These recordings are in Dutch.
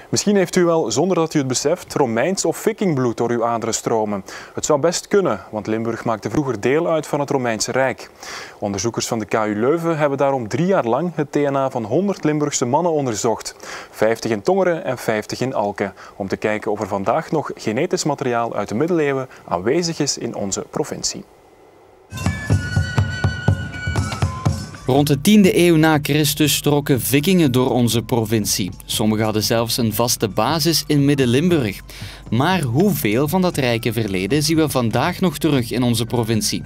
Misschien heeft u wel, zonder dat u het beseft, Romeins of Vikingbloed door uw aderen stromen. Het zou best kunnen, want Limburg maakte vroeger deel uit van het Romeinse Rijk. Onderzoekers van de KU Leuven hebben daarom 3 jaar lang het DNA van 100 Limburgse mannen onderzocht. 50 in Tongeren en 50 in Alke. Om te kijken of er vandaag nog genetisch materiaal uit de middeleeuwen aanwezig is in onze provincie. Rond de 10e eeuw na Christus trokken vikingen door onze provincie. Sommigen hadden zelfs een vaste basis in Midden-Limburg. Maar hoeveel van dat rijke verleden zien we vandaag nog terug in onze provincie?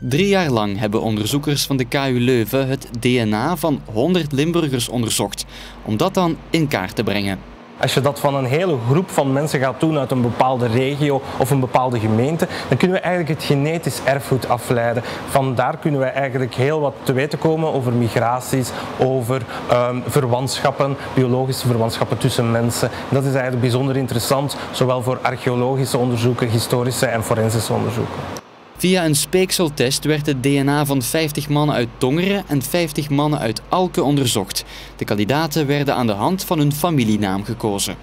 3 jaar lang hebben onderzoekers van de KU Leuven het DNA van 100 Limburgers onderzocht, om dat dan in kaart te brengen. Als je dat van een hele groep van mensen gaat doen uit een bepaalde regio of een bepaalde gemeente, dan kunnen we eigenlijk het genetisch erfgoed afleiden. Vandaar kunnen we eigenlijk heel wat te weten komen over migraties, over verwantschappen, biologische verwantschappen tussen mensen. Dat is eigenlijk bijzonder interessant, zowel voor archeologische onderzoeken, historische en forensische onderzoeken. Via een speekseltest werd het DNA van 50 mannen uit Tongeren en 50 mannen uit Alke onderzocht. De kandidaten werden aan de hand van hun familienaam gekozen.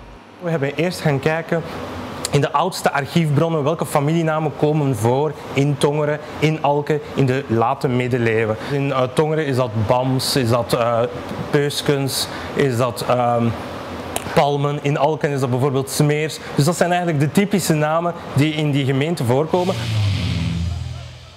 We hebben eerst gaan kijken in de oudste archiefbronnen welke familienamen komen voor in Tongeren, in Alke, in de late middeleeuwen. In Tongeren is dat Bams, is dat Peuskens, is dat Palmen, in Alken is dat bijvoorbeeld Smeers. Dus dat zijn eigenlijk de typische namen die in die gemeente voorkomen.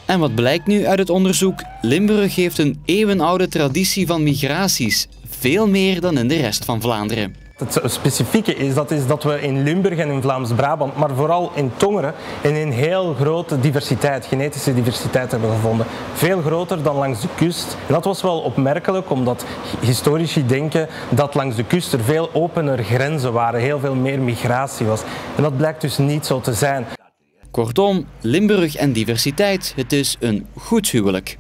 En wat blijkt nu uit het onderzoek? Limburg heeft een eeuwenoude traditie van migraties. Veel meer dan in de rest van Vlaanderen. Het specifieke is dat we in Limburg en in Vlaams-Brabant, maar vooral in Tongeren, een heel grote diversiteit, genetische diversiteit hebben gevonden. Veel groter dan langs de kust. En dat was wel opmerkelijk, omdat historici denken dat langs de kust er veel opener grenzen waren, heel veel meer migratie was. En dat blijkt dus niet zo te zijn. Kortom, Limburg en diversiteit, het is een goed huwelijk.